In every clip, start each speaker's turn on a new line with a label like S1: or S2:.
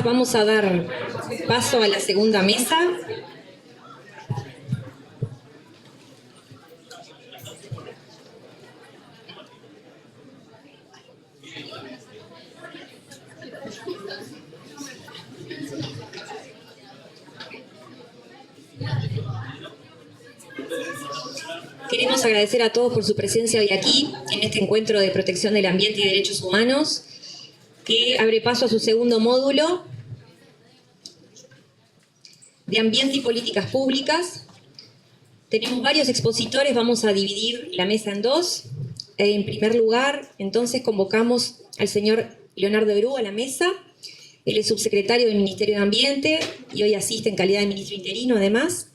S1: Vamos a dar paso a la segunda mesa. Queremos agradecer a todos por su presencia hoy aquí, en este encuentro de protección del ambiente y derechos humanos, que abre paso a su segundo módulo de ambiente y políticas públicas. Tenemos varios expositores, vamos a dividir la mesa en dos. En primer lugar, entonces, convocamos al señor Leonardo Herú a la mesa. Él es subsecretario del Ministerio de Ambiente y hoy asiste en calidad de ministro interino, además.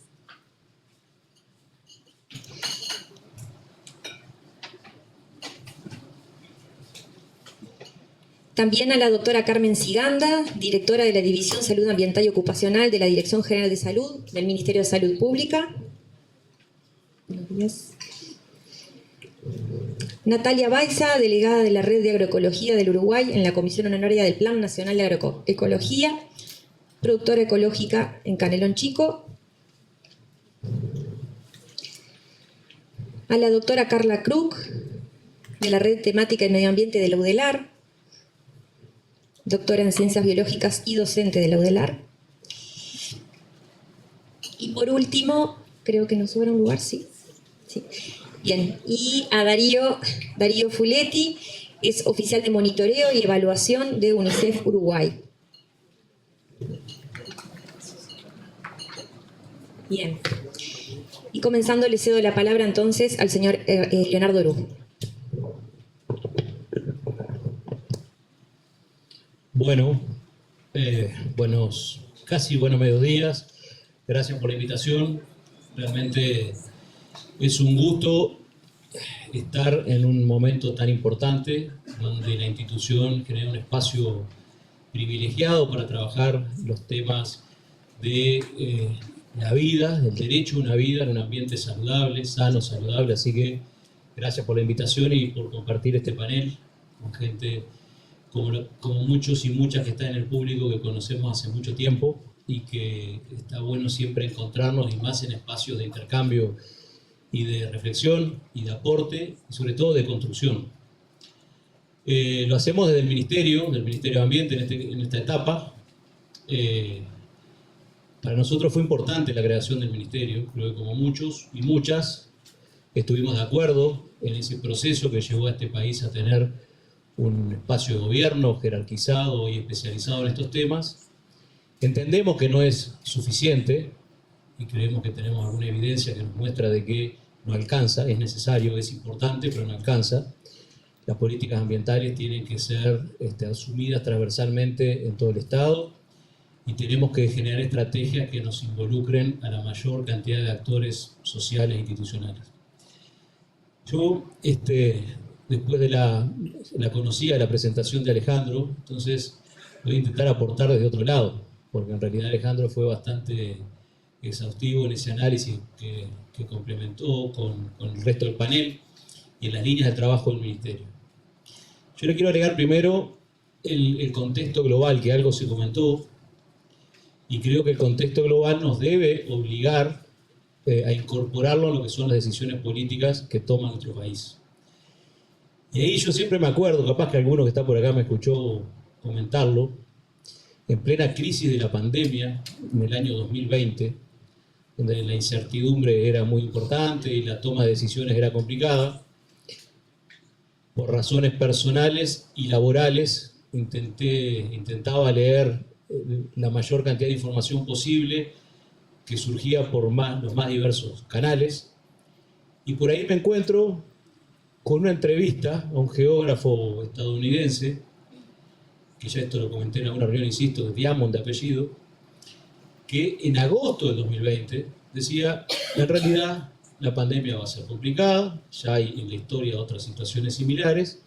S1: También a la doctora Carmen Ciganda, directora de la División Salud Ambiental y Ocupacional de la Dirección General de Salud del Ministerio de Salud Pública. Buenos días. Natalia Baiza, delegada de la Red de Agroecología del Uruguay en la Comisión Honoraria del Plan Nacional de Agroecología, productora ecológica en Canelón Chico. A la doctora Carla Krug, de la Red Temática de Medio Ambiente de la UDELAR, doctora en Ciencias Biológicas y docente de la UDELAR. Y por último, creo que nos sobra un lugar, sí. Bien, y a Darío Fuletti, es oficial de monitoreo y evaluación de UNICEF Uruguay. Bien. Y comenzando, le cedo la palabra entonces al señor Leonardo Herú.
S2: Bueno, buenos mediodías. Gracias por la invitación. Realmente es un gusto estar en un momento tan importante donde la institución genera un espacio privilegiado para trabajar los temas de la vida, del derecho a una vida en un ambiente saludable, sano, saludable. Así que gracias por la invitación y por compartir este panel con gente como muchos y muchas que están en el público que conocemos hace mucho tiempo y que está bueno siempre encontrarnos y más en espacios de intercambio y de reflexión y de aporte y sobre todo de construcción. Lo hacemos desde el Ministerio de Ambiente en esta etapa. Para nosotros fue importante la creación del Ministerio, creo que como muchos y muchas estuvimos de acuerdo en ese proceso que llevó a este país a tener un espacio de gobierno jerarquizado y especializado en estos temas. Entendemos que no es suficiente y creemos que tenemos alguna evidencia que nos muestra de que no alcanza, es necesario, es importante, pero no alcanza. Las políticas ambientales tienen que ser asumidas transversalmente en todo el Estado y tenemos que generar estrategias que nos involucren a la mayor cantidad de actores sociales e institucionales. Yo, después de la conocida de la presentación de Alejandro, entonces voy a intentar aportar desde otro lado, porque en realidad Alejandro fue bastante exhaustivo en ese análisis que complementó con el resto del panel y en las líneas de trabajo del Ministerio. Yo le quiero agregar primero el contexto global, que algo se comentó, y creo que el contexto global nos debe obligar a incorporarlo en lo que son las decisiones políticas que toma nuestro país. Y ahí yo siempre me acuerdo, capaz que alguno que está por acá me escuchó comentarlo, en plena crisis de la pandemia, en el año 2020, donde la incertidumbre era muy importante y la toma de decisiones era complicada, por razones personales y laborales, intentaba leer la mayor cantidad de información posible que surgía por los más diversos canales, y por ahí me encuentro con una entrevista a un geógrafo estadounidense, que ya esto lo comenté en alguna reunión, insisto, de Diamond de apellido, que en agosto del 2020 decía, en realidad la pandemia va a ser complicada, ya hay en la historia otras situaciones similares,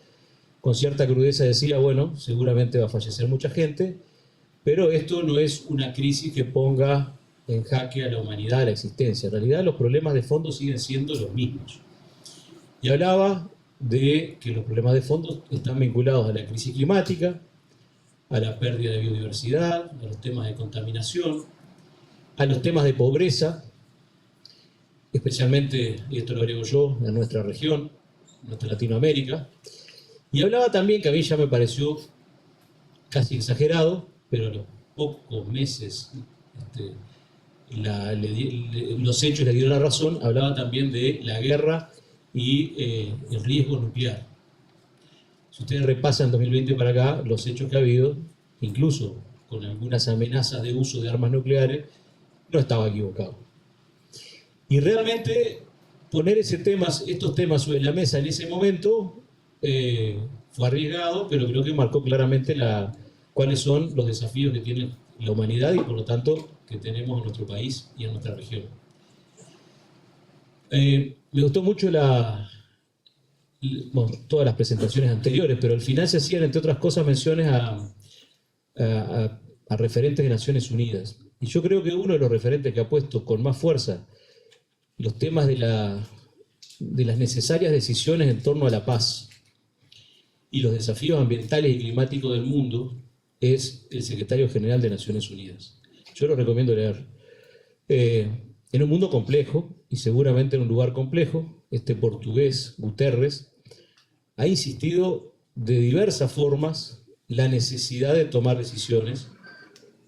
S2: con cierta crudeza decía, bueno, seguramente va a fallecer mucha gente, pero esto no es una crisis que ponga en jaque a la humanidad, a la existencia. En realidad los problemas de fondo siguen siendo los mismos. Y hablaba de que los problemas de fondo están vinculados a la crisis climática, a la pérdida de biodiversidad, a los temas de contaminación, a los temas de pobreza, especialmente, y esto lo agrego yo, en nuestra región, en nuestra Latinoamérica. Y hablaba también, que a mí ya me pareció casi exagerado, pero a los pocos meses los hechos le dieron la razón, hablaba también de la guerra y el riesgo nuclear. Si ustedes repasan 2020 para acá, los hechos que ha habido, incluso con algunas amenazas de uso de armas nucleares, no estaba equivocado. Y realmente poner estos temas sobre la mesa en ese momento fue arriesgado, pero creo que marcó claramente cuáles son los desafíos que tiene la humanidad y por lo tanto que tenemos en nuestro país y en nuestra región. Me gustó mucho todas las presentaciones anteriores, pero al final se hacían, entre otras cosas, menciones a referentes de Naciones Unidas. Y yo creo que uno de los referentes que ha puesto con más fuerza los temas de las necesarias decisiones en torno a la paz y los desafíos ambientales y climáticos del mundo es el secretario general de Naciones Unidas. Yo lo recomiendo leer. En un mundo complejo, y seguramente en un lugar complejo, este portugués, Guterres, ha insistido de diversas formas la necesidad de tomar decisiones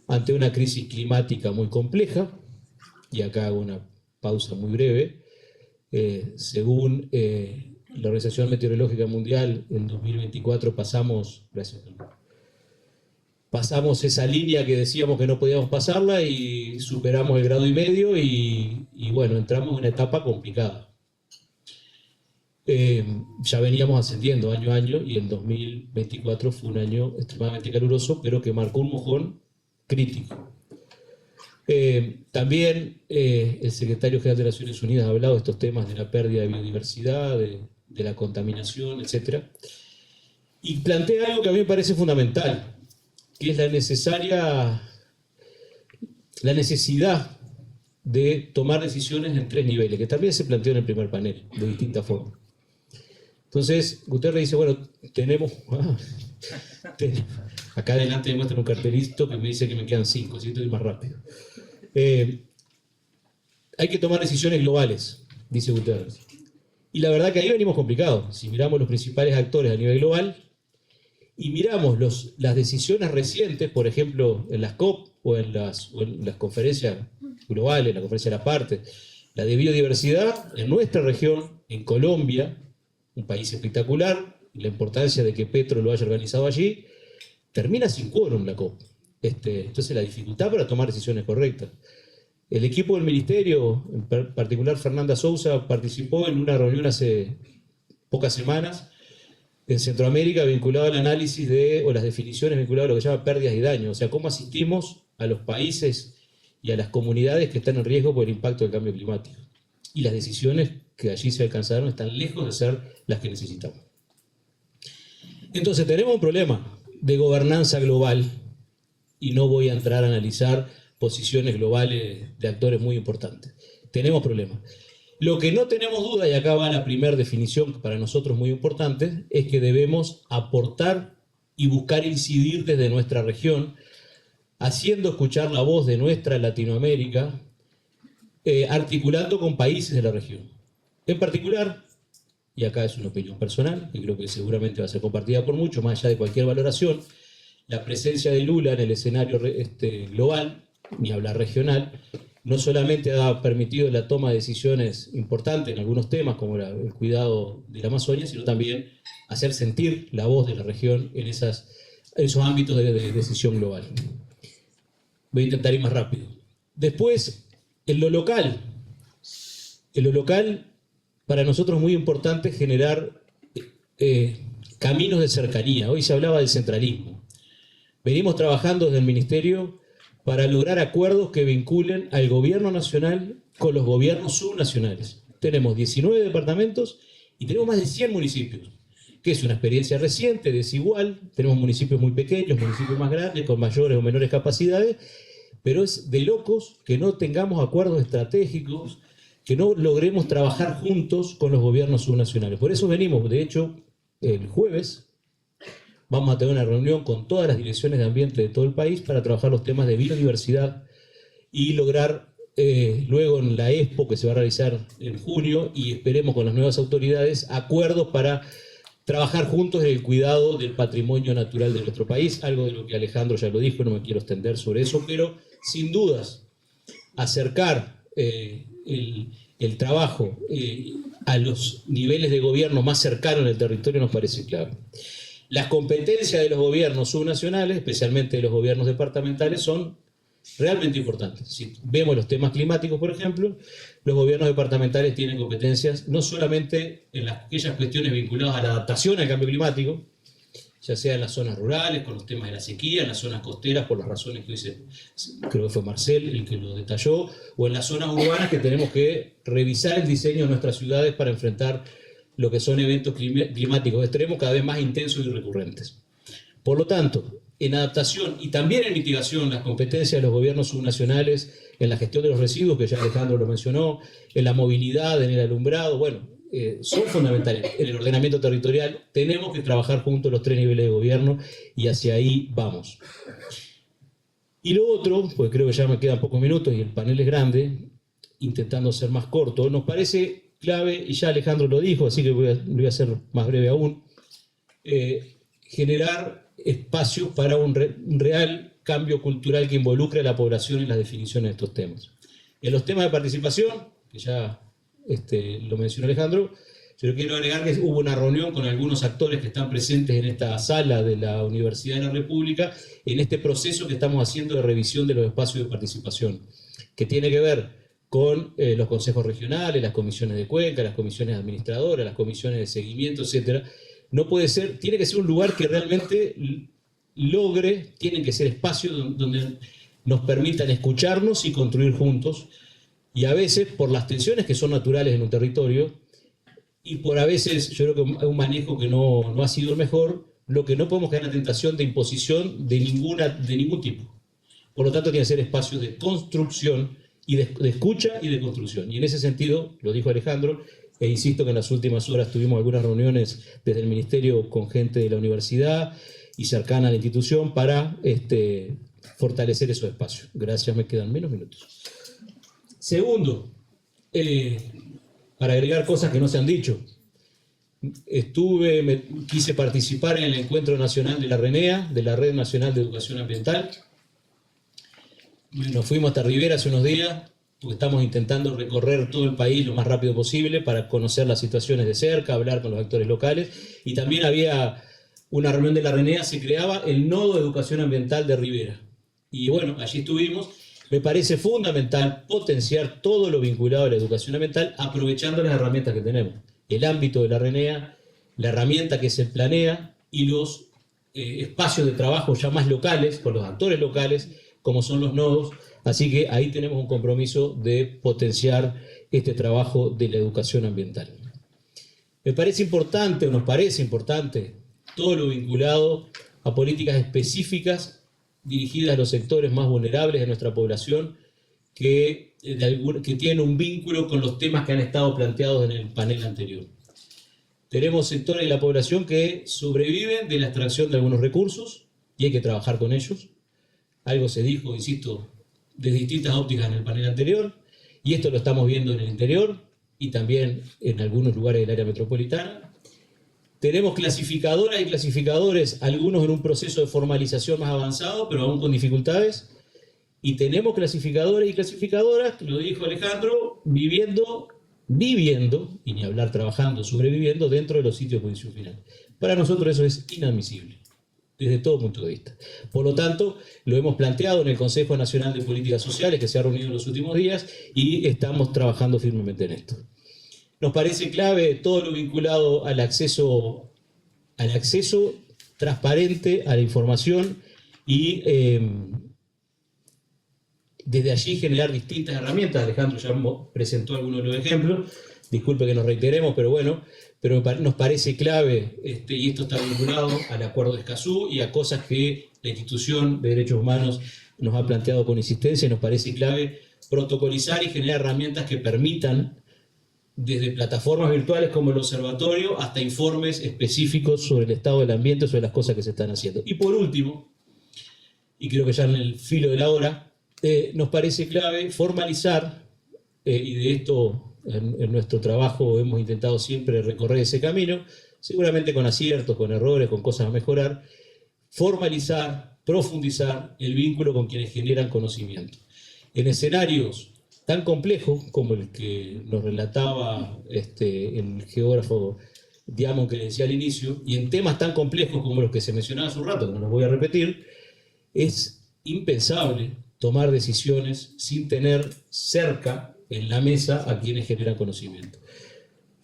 S2: ante una crisis climática muy compleja, y acá hago una pausa muy breve. Según la Organización Meteorológica Mundial, en 2024 pasamos esa línea que decíamos que no podíamos pasarla y superamos el 1,5 grados y bueno, entramos en una etapa complicada. Ya veníamos ascendiendo año a año y el 2024 fue un año extremadamente caluroso, pero que marcó un mojón crítico. También el secretario general de Naciones Unidas ha hablado de estos temas de la pérdida de biodiversidad, de la contaminación, etc. Y plantea algo que a mí me parece fundamental, que es la necesidad de tomar decisiones en 3 niveles, que también se planteó en el primer panel, de distintas formas. Entonces, Guterres dice, bueno, acá adelante me muestran un cartelito que me dice que me quedan 5, así estoy más rápido. Hay que tomar decisiones globales, dice Guterres. Y la verdad que ahí venimos complicados. Si miramos los principales actores a nivel global y miramos las decisiones recientes, por ejemplo, en las COP o en las conferencias globales, la conferencia de la parte, la de biodiversidad en nuestra región, en Colombia, un país espectacular, la importancia de que Petro lo haya organizado allí, termina sin quórum la COP. Entonces la dificultad para tomar decisiones correctas. El equipo del ministerio, en particular Fernanda Sousa, participó en una reunión hace pocas semanas en Centroamérica vinculado al análisis o las definiciones vinculadas a lo que se llama pérdidas y daños, o sea, cómo asistimos a los países y a las comunidades que están en riesgo por el impacto del cambio climático. Y las decisiones que allí se alcanzaron están lejos de ser las que necesitamos. Entonces tenemos un problema de gobernanza global y no voy a entrar a analizar posiciones globales de actores muy importantes. Tenemos problemas. Lo que no tenemos duda, y acá va la primera definición para nosotros muy importante, es que debemos aportar y buscar incidir desde nuestra región, haciendo escuchar la voz de nuestra Latinoamérica, articulando con países de la región. En particular, y acá es una opinión personal, que creo que seguramente va a ser compartida por muchos, más allá de cualquier valoración, la presencia de Lula en el escenario global, ni hablar regional, no solamente ha permitido la toma de decisiones importantes en algunos temas, como el cuidado de la Amazonia, sino también hacer sentir la voz de la región en esos ámbitos de decisión global. Voy a intentar ir más rápido. Después, en lo local, para nosotros es muy importante generar caminos de cercanía. Hoy se hablaba del centralismo. Venimos trabajando desde el Ministerio para lograr acuerdos que vinculen al gobierno nacional con los gobiernos subnacionales. Tenemos 19 departamentos y tenemos más de 100 municipios, que es una experiencia reciente, desigual. Tenemos municipios muy pequeños, municipios más grandes, con mayores o menores capacidades, pero es de locos que no tengamos acuerdos estratégicos, que no logremos trabajar juntos con los gobiernos subnacionales. Por eso venimos, de hecho, el jueves vamos a tener una reunión con todas las direcciones de ambiente de todo el país para trabajar los temas de biodiversidad y lograr luego en la Expo que se va a realizar en junio, y esperemos con las nuevas autoridades, acuerdos para trabajar juntos en el cuidado del patrimonio natural de nuestro país, algo de lo que Alejandro ya lo dijo, no me quiero extender sobre eso, pero sin dudas acercar el trabajo a los niveles de gobierno más cercanos en el territorio nos parece clave. Las competencias de los gobiernos subnacionales, especialmente de los gobiernos departamentales, son realmente importantes. Si vemos los temas climáticos, por ejemplo, los gobiernos departamentales tienen competencias no solamente en aquellas cuestiones vinculadas a la adaptación al cambio climático, ya sea en las zonas rurales, con los temas de la sequía, en las zonas costeras, por las razones que dice, creo que fue Marcel el que lo detalló, o en las zonas urbanas, que tenemos que revisar el diseño de nuestras ciudades para enfrentar lo que son eventos climáticos extremos cada vez más intensos y recurrentes. Por lo tanto, en adaptación y también en mitigación, las competencias de los gobiernos subnacionales en la gestión de los residuos, que ya Alejandro lo mencionó, en la movilidad, en el alumbrado, bueno, son fundamentales. En el ordenamiento territorial tenemos que trabajar juntos los tres niveles de gobierno y hacia ahí vamos. Y lo otro, pues creo que ya me quedan pocos minutos y el panel es grande, intentando ser más corto, nos parece clave, y ya Alejandro lo dijo, así que voy a ser más breve aún, generar espacios para un real cambio cultural que involucre a la población en las definiciones de estos temas. En los temas de participación, que ya lo mencionó Alejandro, yo quiero agregar que hubo una reunión con algunos actores que están presentes en esta sala de la Universidad de la República en este proceso que estamos haciendo de revisión de los espacios de participación, que tiene que ver con los consejos regionales, las comisiones de cuenca, las comisiones administradoras, las comisiones de seguimiento, etc. No puede ser, tiene que ser un lugar que realmente tienen que ser espacios donde nos permitan escucharnos y construir juntos, y a veces por las tensiones que son naturales en un territorio, y por a veces yo creo que hay un manejo que no ha sido el mejor, lo que no podemos caer en la tentación de imposición de ningún tipo. Por lo tanto, tiene que ser espacios de construcción y de escucha y de construcción. Y en ese sentido, lo dijo Alejandro, e insisto que en las últimas horas tuvimos algunas reuniones desde el Ministerio con gente de la universidad y cercana a la institución para fortalecer esos espacios. Gracias, me quedan menos minutos. Segundo, para agregar cosas que no se han dicho, quise participar en el Encuentro Nacional de la RENEA, de la Red Nacional de Educación Ambiental. Nos fuimos hasta Rivera hace unos días, porque estamos intentando recorrer todo el país lo más rápido posible para conocer las situaciones de cerca, hablar con los actores locales, y también había una reunión de la RENEA, se creaba el Nodo de Educación Ambiental de Rivera. Y bueno, allí estuvimos. Me parece fundamental potenciar todo lo vinculado a la educación ambiental, aprovechando las herramientas que tenemos. El ámbito de la RENEA, la herramienta que se planea y los espacios de trabajo ya más locales, con los actores locales, como son los nodos. Así que ahí tenemos un compromiso de potenciar este trabajo de la educación ambiental. Me parece importante, o nos parece importante, todo lo vinculado a políticas específicas dirigidas a los sectores más vulnerables de nuestra población, que tienen un vínculo con los temas que han estado planteados en el panel anterior. Tenemos sectores de la población que sobreviven de la extracción de algunos recursos y hay que trabajar con ellos. Algo se dijo, insisto, desde distintas ópticas en el panel anterior, y esto lo estamos viendo en el interior y también en algunos lugares del área metropolitana. Tenemos clasificadoras y clasificadores, algunos en un proceso de formalización más avanzado, pero aún con dificultades. Y tenemos clasificadores y clasificadoras, lo dijo Alejandro, viviendo, y ni hablar trabajando, sobreviviendo dentro de los sitios de juicio final. Para nosotros eso es inadmisible, desde todo punto de vista. Por lo tanto, lo hemos planteado en el Consejo Nacional de Políticas Sociales, que se ha reunido en los últimos días, y estamos trabajando firmemente en esto. Nos parece clave todo lo vinculado al acceso transparente a la información y desde allí generar distintas herramientas. Alejandro ya presentó algunos de los ejemplos, disculpe que nos reiteremos, pero bueno, pero nos parece clave, y esto está vinculado al Acuerdo de Escazú y a cosas que la Institución de Derechos Humanos nos ha planteado con insistencia, y nos parece clave protocolizar y generar herramientas que permitan desde plataformas virtuales como el observatorio hasta informes específicos sobre el estado del ambiente, sobre las cosas que se están haciendo. Y por último, y creo que ya en el filo de la hora, nos parece clave formalizar, y de esto en nuestro trabajo hemos intentado siempre recorrer ese camino, seguramente con aciertos, con errores, con cosas a mejorar, formalizar, profundizar el vínculo con quienes generan conocimiento. En escenarios tan complejos como el que nos relataba el geógrafo Diamond que le decía al inicio, y en temas tan complejos como los que se mencionaban hace un rato, que no los voy a repetir, es impensable tomar decisiones sin tener cerca en la mesa a quienes generan conocimiento.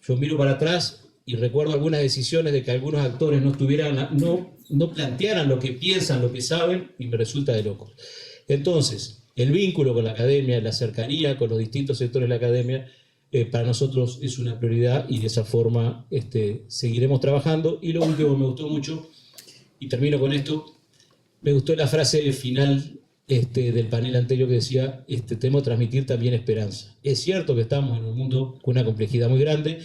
S2: Yo miro para atrás y recuerdo algunas decisiones de que algunos actores no plantearan lo que piensan, lo que saben, y me resulta de loco. Entonces, el vínculo con la academia, la cercanía con los distintos sectores de la academia, para nosotros es una prioridad y de esa forma seguiremos trabajando. Y lo último, me gustó mucho, y termino con esto, me gustó la frase final del panel anterior que decía, tenemos que transmitir también esperanza. Es cierto que estamos en un mundo con una complejidad muy grande,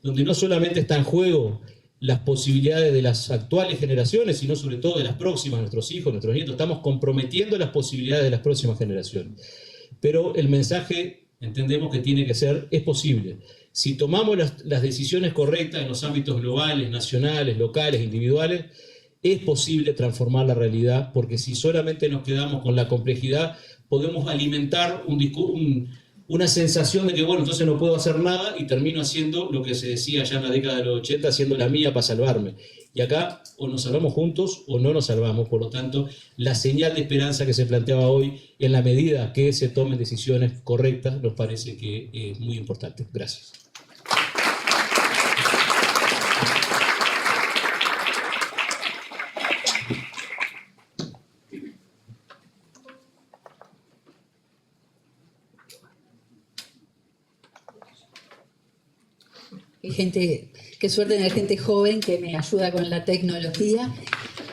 S2: donde no solamente está en juego las posibilidades de las actuales generaciones, sino sobre todo de las próximas, nuestros hijos, nuestros nietos. Estamos comprometiendo las posibilidades de las próximas generaciones. Pero el mensaje, entendemos que tiene que ser, es posible. Si tomamos las decisiones correctas en los ámbitos globales, nacionales, locales, individuales, es posible transformar la realidad, porque si solamente nos quedamos con la complejidad, podemos alimentar una sensación de que, bueno, entonces no puedo hacer nada y termino haciendo lo que se decía ya en la década de los 80, haciendo la mía para salvarme. Y acá o nos salvamos juntos o no nos salvamos. Por lo tanto, la señal de esperanza que se planteaba hoy, en la medida que se tomen decisiones correctas, nos parece que es muy importante. Gracias.
S3: Qué suerte tener gente joven que me ayuda con la tecnología.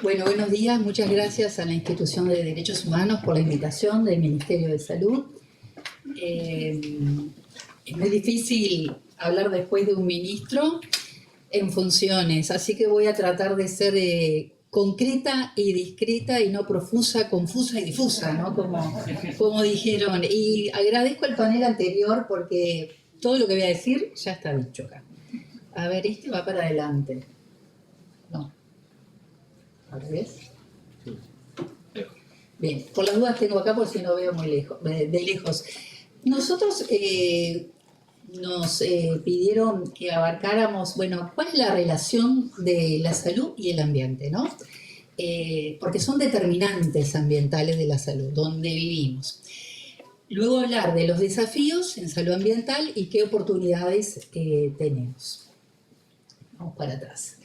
S3: Bueno, buenos días. Muchas gracias a la Institución de Derechos Humanos por la invitación del Ministerio de Salud. Es muy difícil hablar después de un ministro en funciones, así que voy a tratar de ser concreta y discreta y no profusa, confusa y difusa, ¿no? Como dijeron. Y agradezco el panel anterior porque todo lo que voy a decir ya está dicho acá. A ver, este va para adelante. No. ¿Al revés? Bien, por las dudas tengo acá por si no veo muy lejos, de lejos. Nosotros nos pidieron que abarcáramos, bueno, cuál es la relación de la salud y el ambiente, ¿no? Porque son determinantes ambientales de la salud, donde vivimos. Luego hablar de los desafíos en salud ambiental y qué oportunidades tenemos. Vamos para atrás.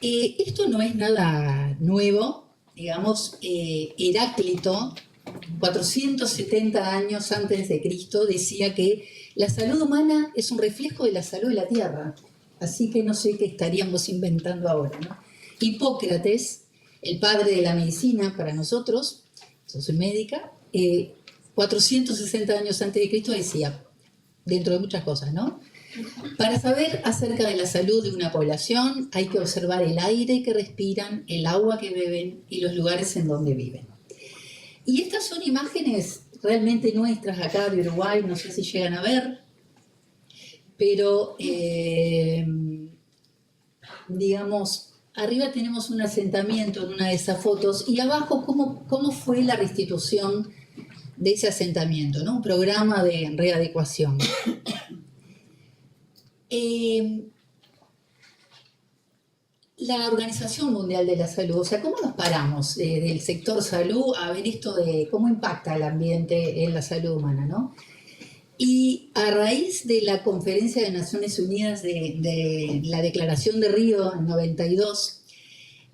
S3: Esto no es nada nuevo, digamos, Heráclito, 470 años antes de Cristo, decía que la salud humana es un reflejo de la salud de la tierra, así que no sé qué estaríamos inventando ahora, ¿no? Hipócrates, el padre de la medicina para nosotros, yo soy médica, 460 años antes de Cristo decía, dentro de muchas cosas, ¿no? Para saber acerca de la salud de una población hay que observar el aire que respiran, el agua que beben y los lugares en donde viven. Y estas son imágenes realmente nuestras acá de Uruguay, no sé si llegan a ver, pero digamos, arriba tenemos un asentamiento en una de esas fotos y abajo cómo fue la restitución de ese asentamiento, ¿no? Un programa de readecuación. La Organización Mundial de la Salud, o sea, ¿cómo nos paramos del sector salud a ver esto de cómo impacta el ambiente en la salud humana, ¿no? Y a raíz de la Conferencia de Naciones Unidas de la Declaración de Río en 92,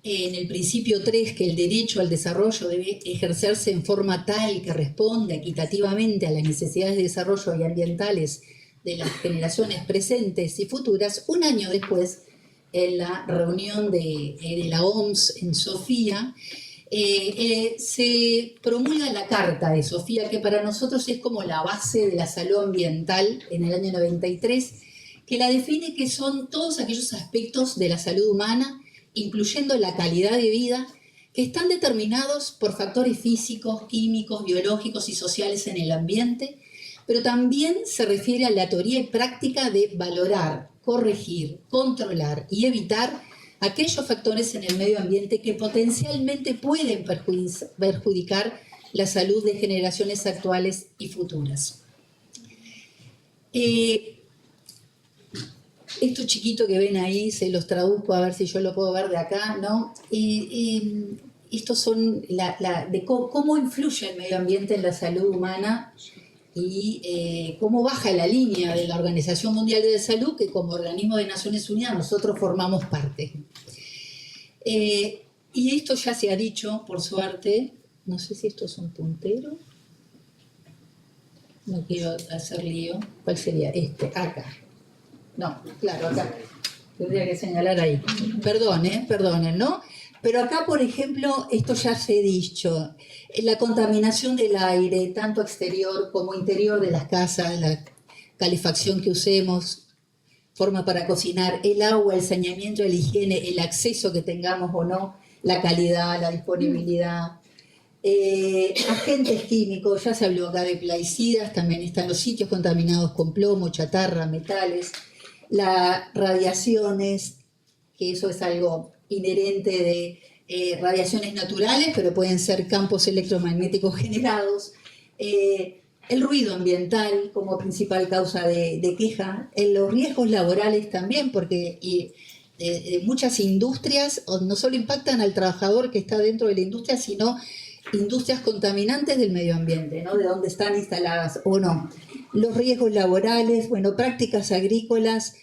S3: en el principio 3, que el derecho al desarrollo debe ejercerse en forma tal que responda equitativamente a las necesidades de desarrollo y ambientales de las generaciones presentes y futuras, un año después, en la reunión de la OMS en Sofía, se promulga la Carta de Sofía, que para nosotros es como la base de la salud ambiental en el año 93, que la define que son todos aquellos aspectos de la salud humana, incluyendo la calidad de vida, que están determinados por factores físicos, químicos, biológicos y sociales en el ambiente, pero también se refiere a la teoría y práctica de valorar, corregir, controlar y evitar aquellos factores en el medio ambiente que potencialmente pueden perjudicar la salud de generaciones actuales y futuras. Esto chiquito que ven ahí, se los traduzco a ver si yo lo puedo ver de acá, ¿no? Estos son de cómo influye el medio ambiente en la salud humana y cómo baja la línea de la Organización Mundial de la Salud, que como organismo de Naciones Unidas nosotros formamos parte. Y esto ya se ha dicho, por suerte, no sé si esto es un puntero, no quiero hacer lío, ¿cuál sería? Acá. No, claro, acá. Tendría que señalar ahí. Perdonen, ¿no? Pero acá, por ejemplo, esto ya se ha dicho, la contaminación del aire, tanto exterior como interior de las casas, la calefacción que usemos, forma para cocinar, el agua, el saneamiento, la higiene, el acceso que tengamos o no, la calidad, la disponibilidad, agentes químicos, ya se habló acá de plaguicidas, también están los sitios contaminados con plomo, chatarra, metales, las radiaciones, que eso es algo inherente de radiaciones naturales, pero pueden ser campos electromagnéticos generados, el ruido ambiental como principal causa de queja, los riesgos laborales también, porque muchas industrias no solo impactan al trabajador que está dentro de la industria, sino industrias contaminantes del medio ambiente, ¿no? De dónde están instaladas o no. Los riesgos laborales, bueno, prácticas agrícolas,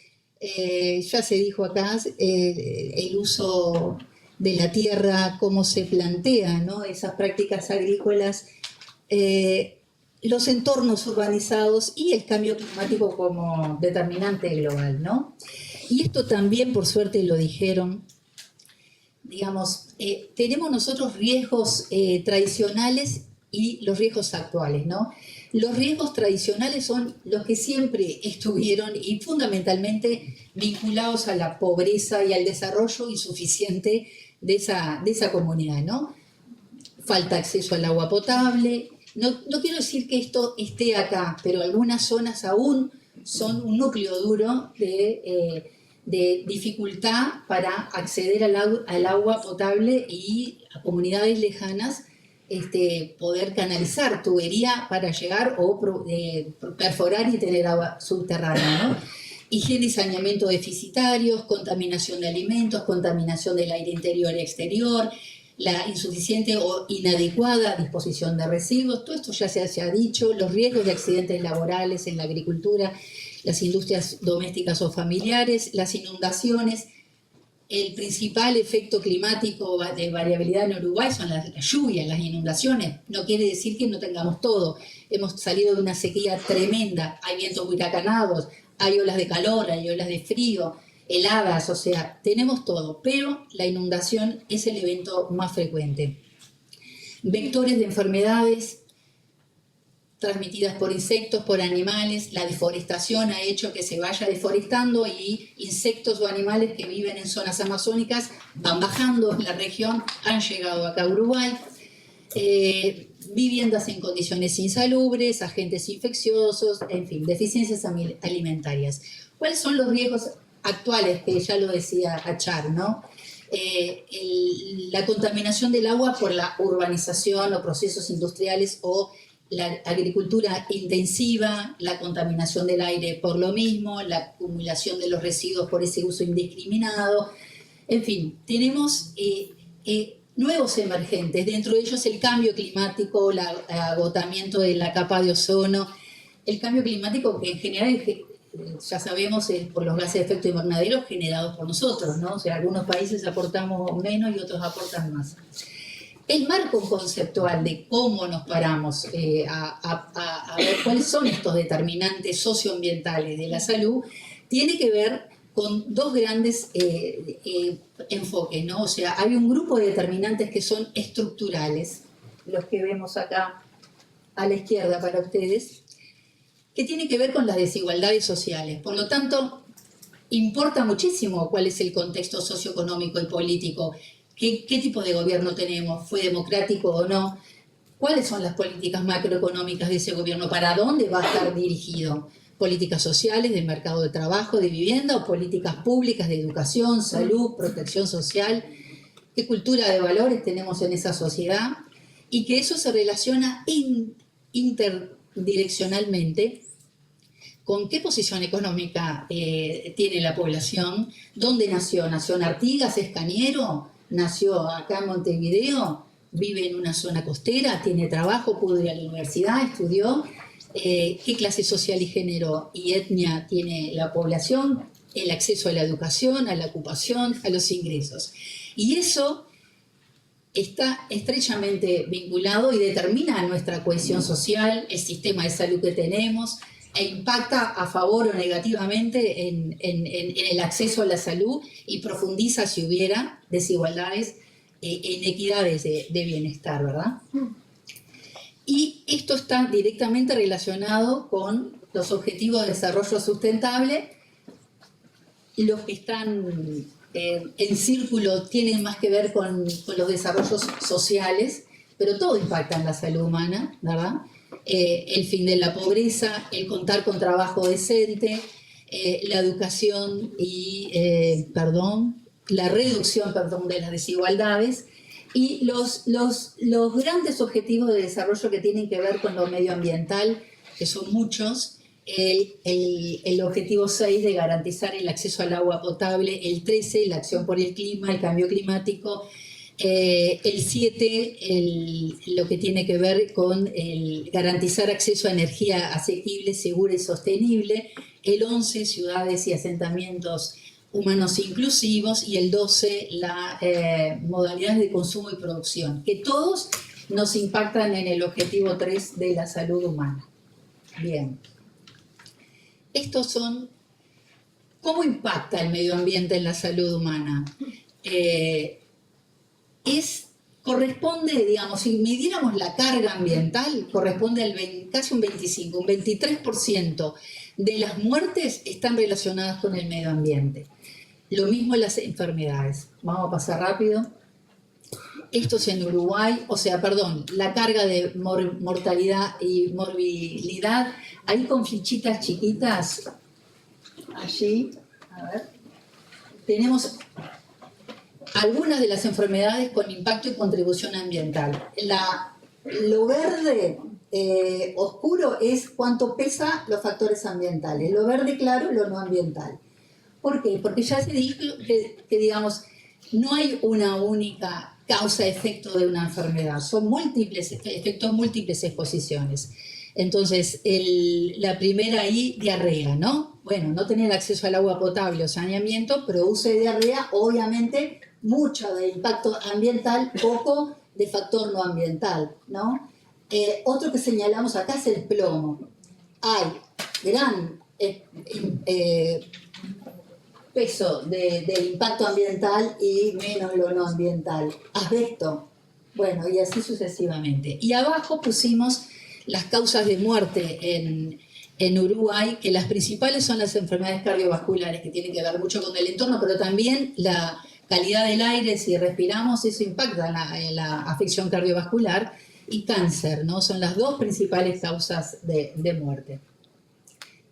S3: ya se dijo acá, el uso de la tierra, cómo se plantea, ¿no? Esas prácticas agrícolas, los entornos urbanizados y el cambio climático como determinante global, ¿no? Y esto también, por suerte, lo dijeron, digamos, tenemos nosotros riesgos tradicionales y los riesgos actuales, ¿no? Los riesgos tradicionales son los que siempre estuvieron y fundamentalmente vinculados a la pobreza y al desarrollo insuficiente de esa comunidad, ¿no? Falta de acceso al agua potable. No quiero decir que esto esté acá, pero algunas zonas aún son un núcleo duro de dificultad para acceder al agua potable y a comunidades lejanas poder canalizar tubería para llegar o perforar y tener agua subterránea, ¿no? Higiene y saneamiento deficitarios, contaminación de alimentos, contaminación del aire interior y exterior, la insuficiente o inadecuada disposición de residuos, todo esto ya se ha dicho, los riesgos de accidentes laborales en la agricultura, las industrias domésticas o familiares, las inundaciones. El principal efecto climático de variabilidad en Uruguay son las lluvias, las inundaciones. No quiere decir que no tengamos todo. Hemos salido de una sequía tremenda, hay vientos huracanados, hay olas de calor, hay olas de frío, heladas, o sea, tenemos todo, pero la inundación es el evento más frecuente. Vectores de enfermedades transmitidas por insectos, por animales, la deforestación ha hecho que se vaya deforestando y insectos o animales que viven en zonas amazónicas van bajando en la región, han llegado acá a Uruguay. Viviendas en condiciones insalubres, agentes infecciosos, en fin, deficiencias alimentarias. ¿Cuáles son los riesgos actuales? Que ya lo decía Achar, ¿no? La contaminación del agua por la urbanización o procesos industriales o la agricultura intensiva, la contaminación del aire por lo mismo, la acumulación de los residuos por ese uso indiscriminado. En fin, tenemos nuevos emergentes, dentro de ellos el cambio climático, el agotamiento de la capa de ozono, el cambio climático que en general, ya sabemos, es por los gases de efecto invernadero generados por nosotros, ¿no? O sea, algunos países aportamos menos y otros aportan más. El marco conceptual de cómo nos paramos a ver cuáles son estos determinantes socioambientales de la salud tiene que ver con dos grandes enfoques, ¿no? O sea, hay un grupo de determinantes que son estructurales, los que vemos acá a la izquierda para ustedes, que tienen que ver con las desigualdades sociales. Por lo tanto, importa muchísimo cuál es el contexto socioeconómico y político, qué tipo de gobierno tenemos, fue democrático o no, cuáles son las políticas macroeconómicas de ese gobierno, para dónde va a estar dirigido, políticas sociales, de mercado de trabajo, de vivienda, o políticas públicas de educación, salud, protección social, qué cultura de valores tenemos en esa sociedad, y que eso se relaciona interdireccionalmente con qué posición económica tiene la población, dónde nació. ¿Nació en Artigas, es cañero? ¿Nació acá en Montevideo? ¿Vive en una zona costera? ¿Tiene trabajo? ¿Pudo ir a la universidad? ¿Estudió? ¿Qué clase social y género y etnia tiene la población? El acceso a la educación, a la ocupación, a los ingresos. Y eso está estrechamente vinculado y determina nuestra cohesión social, el sistema de salud que tenemos, e impacta a favor o negativamente en el acceso a la salud, y profundiza, si hubiera desigualdades, inequidades de bienestar, ¿verdad? Y esto está directamente relacionado con los objetivos de desarrollo sustentable. Los que están en círculo tienen más que ver con los desarrollos sociales, pero todo impacta en la salud humana, ¿verdad? El fin de la pobreza, el contar con trabajo decente, la educación y, la reducción, de las desigualdades, y los grandes objetivos de desarrollo que tienen que ver con lo medioambiental, que son muchos. El objetivo 6 de garantizar el acceso al agua potable, el 13 la acción por el clima, el cambio climático, el 7 lo que tiene que ver con el garantizar acceso a energía asequible, segura y sostenible, el 11 ciudades y asentamientos humanos inclusivos, y el 12 las modalidades de consumo y producción, que todos nos impactan en el objetivo 3 de la salud humana. Bien. Estos son, ¿cómo impacta el medio ambiente en la salud humana? Corresponde, digamos, si midiéramos la carga ambiental, corresponde al casi un 25, un 23% de las muertes están relacionadas con el medio ambiente. Lo mismo las enfermedades. Vamos a pasar rápido. Esto es en Uruguay, la carga de mortalidad y morbilidad, ahí con flechitas chiquitas, allí, a ver, tenemos algunas de las enfermedades con impacto y contribución ambiental. Lo verde oscuro es cuánto pesa los factores ambientales, lo verde claro, lo no ambiental. ¿Por qué? Porque ya se dijo que digamos, no hay una única causa-efecto de una enfermedad, son múltiples efectos, múltiples exposiciones. Entonces, la primera ahí, diarrea, ¿no? Bueno, no tener acceso al agua potable o saneamiento produce diarrea, obviamente mucho de impacto ambiental, poco de factor no ambiental, ¿no? Otro que señalamos acá es el plomo. Hay gran peso del impacto ambiental y menos lo no ambiental. Asbesto, bueno, y así sucesivamente. Y abajo pusimos las causas de muerte en Uruguay, que las principales son las enfermedades cardiovasculares, que tienen que ver mucho con el entorno, pero también la calidad del aire, si respiramos, eso impacta en la afección cardiovascular, y cáncer, ¿no? Son las dos principales causas de muerte.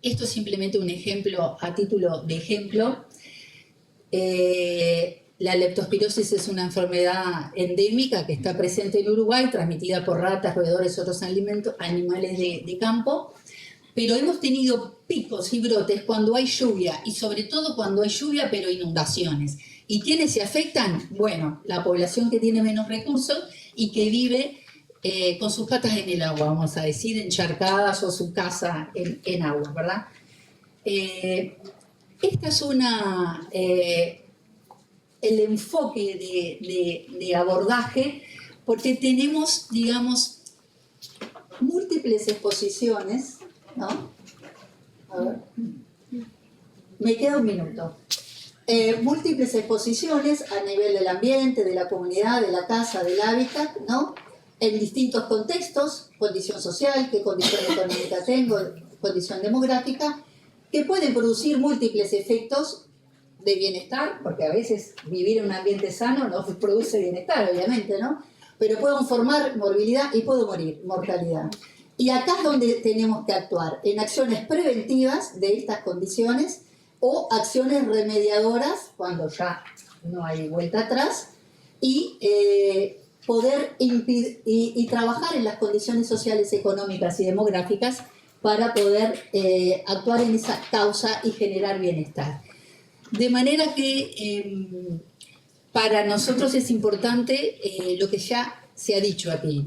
S3: Esto es simplemente un ejemplo, a título de ejemplo. La leptospirosis es una enfermedad endémica que está presente en Uruguay, transmitida por ratas, roedores, otros animales de campo, pero hemos tenido picos y brotes cuando hay lluvia, y sobre todo cuando hay lluvia pero inundaciones. ¿Y quiénes se afectan? Bueno, la población que tiene menos recursos y que vive con sus patas en el agua, vamos a decir, encharcadas, o su casa en agua, ¿verdad? Esta es el enfoque de abordaje, porque tenemos, digamos, múltiples exposiciones, ¿no? A ver. Me queda un minuto. Múltiples exposiciones a nivel del ambiente, de la comunidad, de la casa, del hábitat, ¿no? En distintos contextos, condición social, qué condición económica tengo, condición demográfica, que pueden producir múltiples efectos de bienestar, porque a veces vivir en un ambiente sano no produce bienestar, obviamente, ¿no? Pero puedo formar morbilidad y puedo morir, mortalidad. Y acá es donde tenemos que actuar, en acciones preventivas de estas condiciones o acciones remediadoras cuando ya no hay vuelta atrás, y poder y trabajar en las condiciones sociales, económicas y demográficas para poder actuar en esa causa y generar bienestar. De manera que para nosotros es importante lo que ya se ha dicho aquí,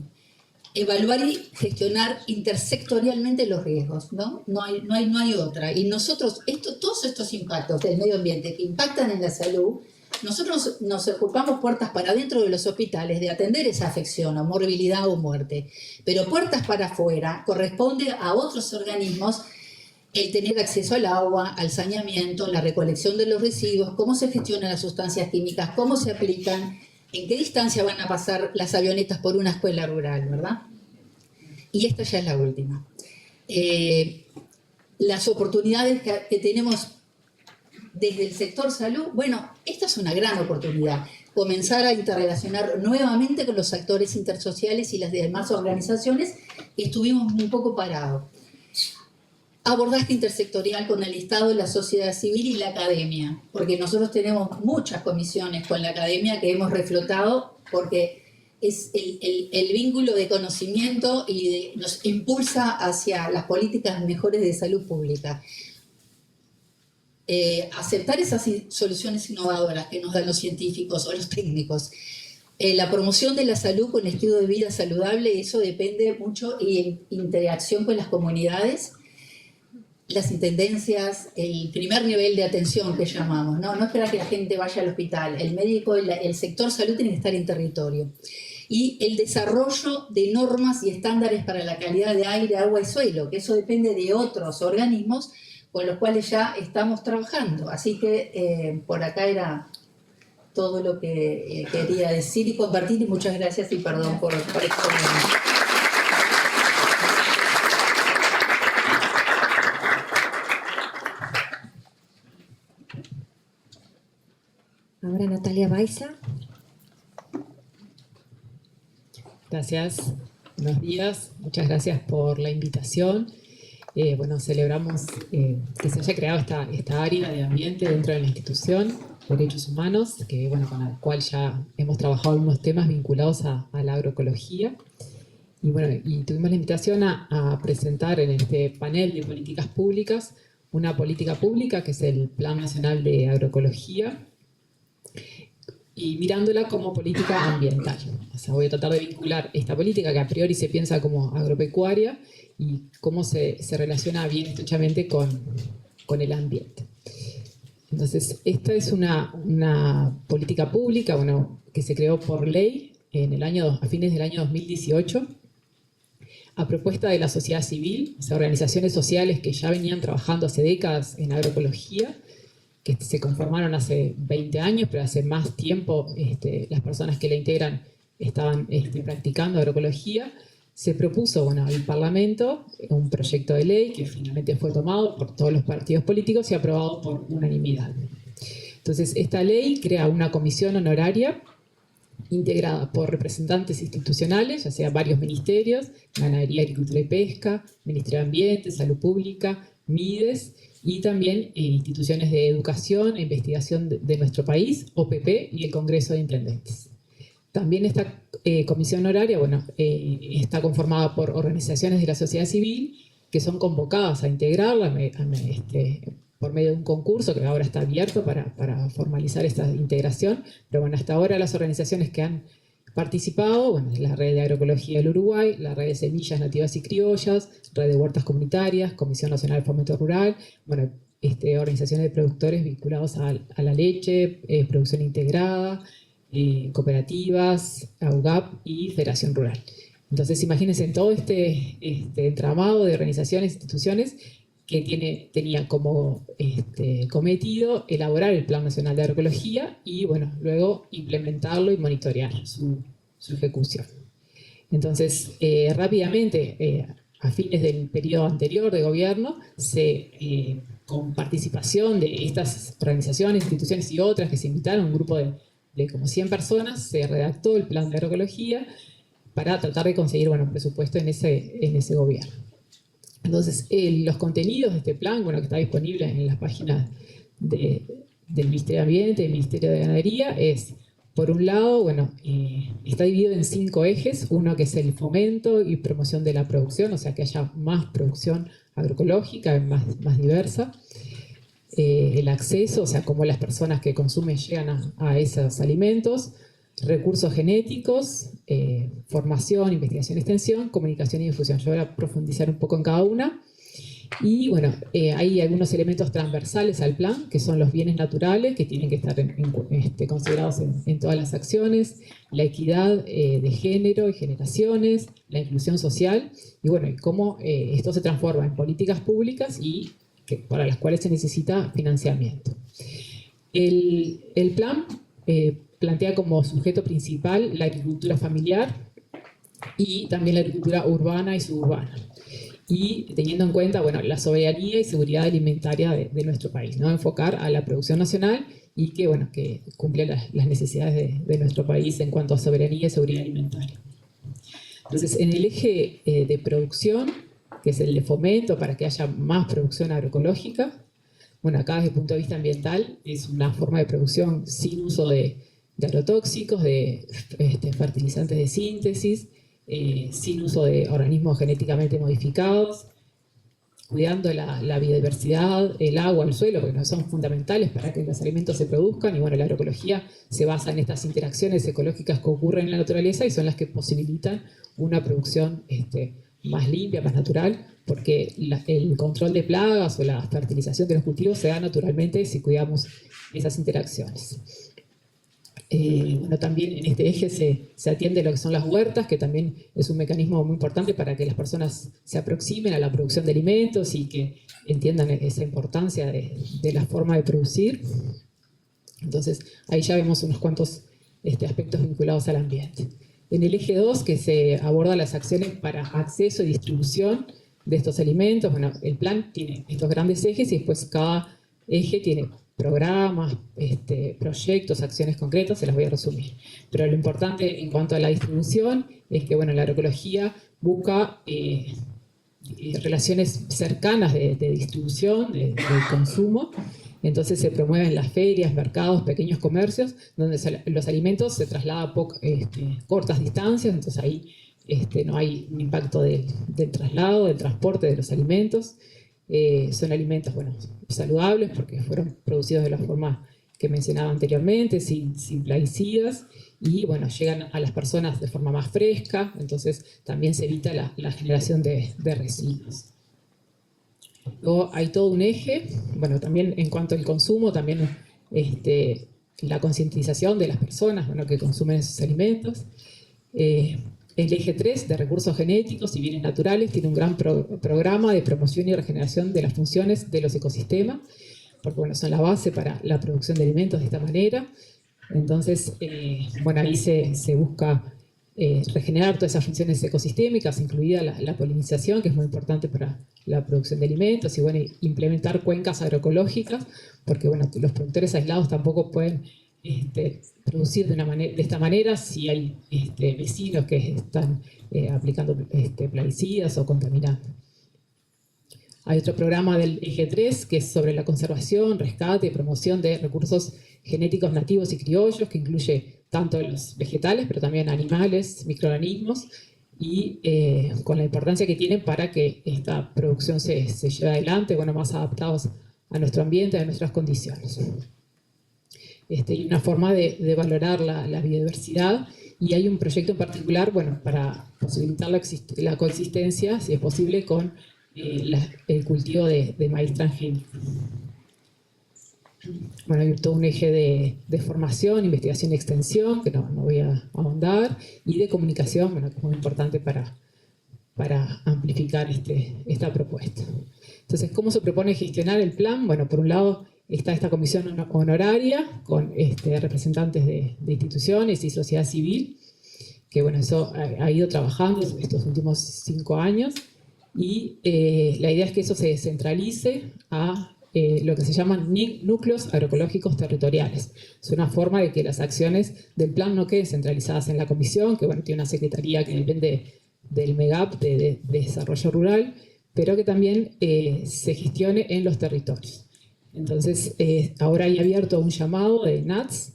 S3: evaluar y gestionar intersectorialmente los riesgos, ¿no? No hay otra. Y nosotros, todos estos impactos del medio ambiente que impactan en la salud, nosotros nos ocupamos puertas para adentro de los hospitales de atender esa afección o morbilidad o muerte. Pero puertas para afuera corresponde a otros organismos el tener acceso al agua, al saneamiento, la recolección de los residuos, cómo se gestionan las sustancias químicas, cómo se aplican, en qué distancia van a pasar las avionetas por una escuela rural, ¿verdad? Y esta ya es la última. Las oportunidades que tenemos desde el sector salud, bueno, esta es una gran oportunidad. Comenzar a interrelacionar nuevamente con los actores intersociales y las demás organizaciones que estuvimos un poco parados. Abordaje intersectorial con el Estado, la sociedad civil y la academia, porque nosotros tenemos muchas comisiones con la academia que hemos reflotado porque es el vínculo de conocimiento y nos impulsa hacia las políticas mejores de salud pública. Aceptar esas soluciones innovadoras que nos dan los científicos o los técnicos. La promoción de la salud con estilo de vida saludable, eso depende mucho, y en interacción con las comunidades, las intendencias, el primer nivel de atención que llamamos, no esperar que la gente vaya al hospital, el médico, el sector salud tiene que estar en territorio. Y el desarrollo de normas y estándares para la calidad de aire, agua y suelo, que eso depende de otros organismos con los cuales ya estamos trabajando. Así que por acá era todo lo que quería decir y compartir, y muchas gracias y perdón por exponerme.
S1: Ahora Natalia Baiza.
S4: Gracias, buenos días, muchas gracias por la invitación. Bueno, celebramos que se haya creado esta área de ambiente dentro de la institución, Derechos Humanos, que, bueno, con la cual ya hemos trabajado algunos temas vinculados a la agroecología. Y bueno, y tuvimos la invitación a presentar en este panel de políticas públicas una política pública que es el Plan Nacional de Agroecología, y mirándola como política ambiental. O sea, voy a tratar de vincular esta política que a priori se piensa como agropecuaria y cómo se relaciona bien estrechamente con el ambiente. Entonces, esta es una política pública, bueno, que se creó por ley a fines del año 2018, a propuesta de la sociedad civil, o sea, organizaciones sociales que ya venían trabajando hace décadas en agroecología, que se conformaron hace 20 años, pero hace más tiempo las personas que la integran estaban practicando agroecología. Se propuso, bueno, al Parlamento un proyecto de ley que finalmente fue tomado por todos los partidos políticos y aprobado por unanimidad. Entonces, esta ley crea una comisión honoraria integrada por representantes institucionales, ya sea varios ministerios, Ganadería, Agricultura y Pesca, Ministerio de Ambiente, Salud Pública, MIDES, y también instituciones de educación e investigación de nuestro país, OPP y el Congreso de Intendentes. También esta comisión honoraria, bueno, está conformada por organizaciones de la sociedad civil que son convocadas a integrarla por medio de un concurso que ahora está abierto para formalizar esta integración. Pero bueno, hasta ahora las organizaciones que han participado, bueno, la Red de Agroecología del Uruguay, la Red de Semillas Nativas y Criollas, Red de Huertas Comunitarias, Comisión Nacional de Fomento Rural, bueno, organizaciones de productores vinculados a la leche, producción integrada, cooperativas, AUGAP y Federación Rural. Entonces, imagínense en todo este entramado de organizaciones e instituciones que tenía como cometido elaborar el Plan Nacional de Agroecología y, bueno, luego implementarlo y monitorear su ejecución. Entonces, rápidamente, a fines del periodo anterior de gobierno, se con participación de estas organizaciones, instituciones y otras que se invitaron, un grupo de como 100 personas, se redactó el plan de agroecología para tratar de conseguir, bueno, un presupuesto en ese gobierno. Entonces, los contenidos de este plan, bueno, que está disponible en las páginas del Ministerio de Ambiente, del Ministerio de Ganadería, es, por un lado, bueno, está dividido en 5 ejes. Uno que es el fomento y promoción de la producción, o sea, que haya más producción agroecológica, más diversa. El acceso, o sea, cómo las personas que consumen llegan a esos alimentos. Recursos genéticos, formación, investigación y extensión, comunicación y difusión. Yo voy a profundizar un poco en cada una. Y bueno, hay algunos elementos transversales al plan, que son los bienes naturales, que tienen que estar considerados en todas las acciones, la equidad de género y generaciones, la inclusión social, y bueno, y cómo esto se transforma en políticas públicas y para las cuales se necesita financiamiento. El plan plantea como sujeto principal la agricultura familiar y también la agricultura urbana y suburbana. Y teniendo en cuenta, bueno, la soberanía y seguridad alimentaria de nuestro país, ¿no? Enfocar a la producción nacional y que, bueno, que cumple las necesidades de nuestro país en cuanto a soberanía y seguridad alimentaria. Entonces, en el eje de producción, que es el de fomento para que haya más producción agroecológica, bueno, acá desde el punto de vista ambiental es una forma de producción sin uso de agrotóxicos, de fertilizantes de síntesis, sin uso de organismos genéticamente modificados, cuidando la biodiversidad, el agua, el suelo, porque son fundamentales para que los alimentos se produzcan. Y bueno, la agroecología se basa en estas interacciones ecológicas que ocurren en la naturaleza y son las que posibilitan una producción más limpia, más natural, porque el control de plagas o la fertilización de los cultivos se da naturalmente si cuidamos esas interacciones. Bueno, también en este eje se atiende lo que son las huertas, que también es un mecanismo muy importante para que las personas se aproximen a la producción de alimentos y que entiendan esa importancia de la forma de producir. Entonces, ahí ya vemos unos cuantos aspectos vinculados al ambiente. En el eje 2, que se aborda las acciones para acceso y distribución de estos alimentos, bueno, el plan tiene estos grandes ejes y después cada eje tiene programas, proyectos, acciones concretas, se las voy a resumir. Pero lo importante en cuanto a la distribución es que, bueno, la agroecología busca relaciones cercanas de distribución, de consumo. Entonces se promueven las ferias, mercados, pequeños comercios, donde los alimentos se trasladan a cortas distancias, entonces ahí no hay un impacto del traslado, del transporte de los alimentos. Son alimentos, bueno, saludables porque fueron producidos de la forma que mencionaba anteriormente, sin plaguicidas, y bueno, llegan a las personas de forma más fresca, entonces también se evita la generación de residuos. Luego hay todo un eje, bueno, también en cuanto al consumo, también la concientización de las personas, bueno, que consumen esos alimentos. El eje 3 de recursos genéticos y bienes naturales tiene un gran programa de promoción y regeneración de las funciones de los ecosistemas, porque bueno, son la base para la producción de alimentos de esta manera. Entonces, bueno, ahí se busca regenerar todas esas funciones ecosistémicas, incluida la polinización, que es muy importante para la producción de alimentos, y bueno, implementar cuencas agroecológicas, porque bueno, los productores aislados tampoco pueden producir de esta manera si hay vecinos que están aplicando plaguicidas o contaminando. Hay otro programa del eje 3 que es sobre la conservación, rescate y promoción de recursos genéticos nativos y criollos, que incluye tanto los vegetales, pero también animales, microorganismos, y con la importancia que tienen para que esta producción se lleve adelante, bueno, más adaptados a nuestro ambiente, a nuestras condiciones. Y una forma de valorar la biodiversidad, y hay un proyecto en particular, bueno, para posibilitar la coexistencia, si es posible, con el cultivo de maíz transgénico. Bueno, hay todo un eje de formación, investigación y extensión, que no voy a ahondar, y de comunicación, bueno, que es muy importante para amplificar esta propuesta. Entonces, ¿cómo se propone gestionar el plan? Bueno, por un lado está esta comisión honoraria con representantes de instituciones y sociedad civil, que bueno, eso ha ido trabajando estos últimos 5 años, y la idea es que eso se descentralice a lo que se llaman núcleos agroecológicos territoriales. Es una forma de que las acciones del plan no queden centralizadas en la comisión, que bueno, tiene una secretaría que depende del MEGAP, de Desarrollo Rural, pero que también se gestione en los territorios. Entonces, ahora hay abierto un llamado de NATS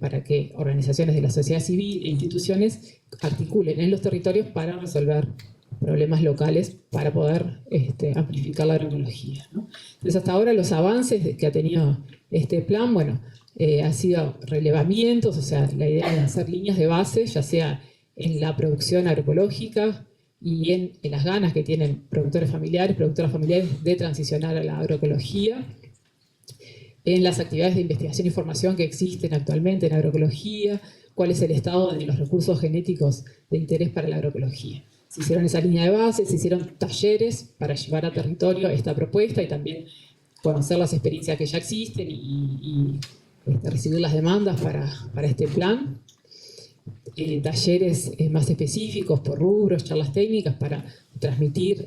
S4: para que organizaciones de la sociedad civil e instituciones articulen en los territorios para resolver problemas locales, para poder amplificar la agroecología, ¿no? Entonces, hasta ahora los avances que ha tenido este plan, bueno, ha sido relevamientos, o sea, la idea de hacer líneas de base, ya sea en la producción agroecológica y en las ganas que tienen productoras familiares de transicionar a la agroecología, en las actividades de investigación y formación que existen actualmente en agroecología, cuál es el estado de los recursos genéticos de interés para la agroecología. Se hicieron esa línea de base, se hicieron talleres para llevar a territorio esta propuesta y también conocer las experiencias que ya existen y recibir las demandas para este plan. Talleres más específicos por rubros, charlas técnicas para transmitir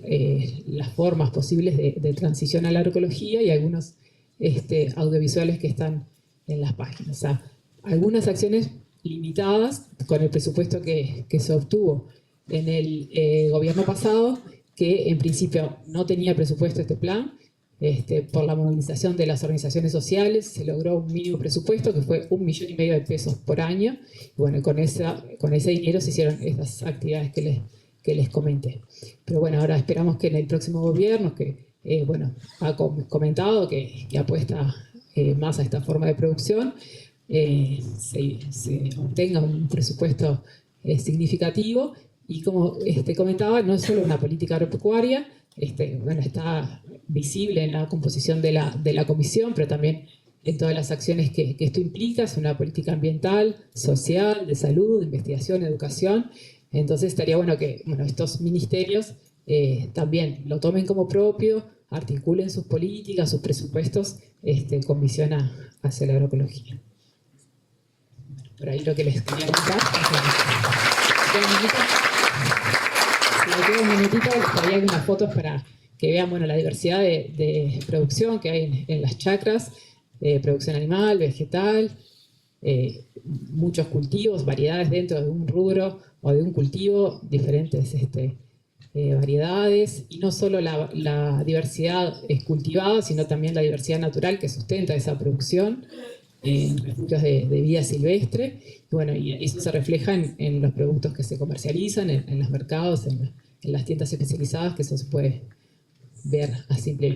S4: las formas posibles de transición a la agroecología y algunos audiovisuales que están en las páginas. O sea, algunas acciones limitadas con el presupuesto que se obtuvo en el gobierno pasado, que en principio no tenía presupuesto este plan. Por la movilización de las organizaciones sociales se logró un mínimo presupuesto que fue 1,5 millones de pesos por año. Y bueno, con ese dinero se hicieron estas actividades que les comenté. Pero bueno, ahora esperamos que en el próximo gobierno, que ha comentado que apuesta más a esta forma de producción, se obtenga un presupuesto significativo. Y como comentaba, no es solo una política agropecuaria, está visible en la composición de la comisión, pero también en todas las acciones que esto implica. Es una política ambiental, social, de salud, de investigación, educación. Entonces estaría bueno que estos ministerios también lo tomen como propio, articulen sus políticas, sus presupuestos con visión hacia la agroecología. Por ahí lo que les quería contar. Si me queda un minutito, les traía algunas fotos para que vean la diversidad de producción que hay en las chacras, producción animal, vegetal, muchos cultivos, variedades dentro de un rubro o de un cultivo, diferentes variedades, y no solo la diversidad cultivada, sino también la diversidad natural que sustenta esa producción en refugios de vida silvestre. Y eso se refleja en los productos que se comercializan, en los mercados, en las tiendas especializadas, que eso se puede ver a simple vista.